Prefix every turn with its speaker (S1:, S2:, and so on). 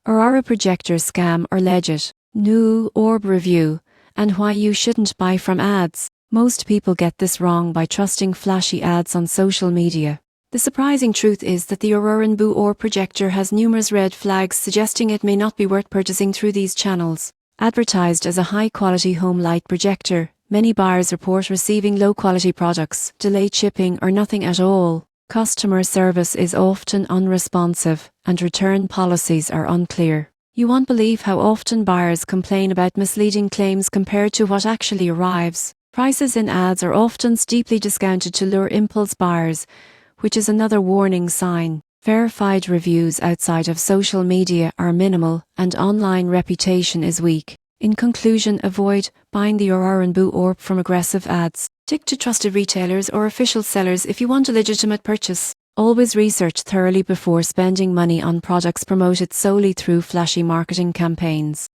S1: Aurora Projector scam or legit, Nebu Orb review, and why you shouldn't buy from ads. Most people get this wrong by trusting flashy ads on social media. The surprising truth is that the Aurora Nebu Orb Projector has numerous red flags suggesting it may not be worth purchasing through these channels. Advertised as a high-quality home light projector, many buyers report receiving low-quality products, delayed shipping or nothing at all. Customer service is often unresponsive, and return policies are unclear. You won't believe how often buyers complain about misleading claims compared to what actually arrives. Prices in ads are often steeply discounted to lure impulse buyers, which is another warning sign. Verified reviews outside of social media are minimal, and online reputation is weak. In conclusion, avoid buying the Aurora Nebu Orb from aggressive ads. Stick to trusted retailers or official sellers if you want a legitimate purchase. Always research thoroughly before spending money on products promoted solely through flashy marketing campaigns.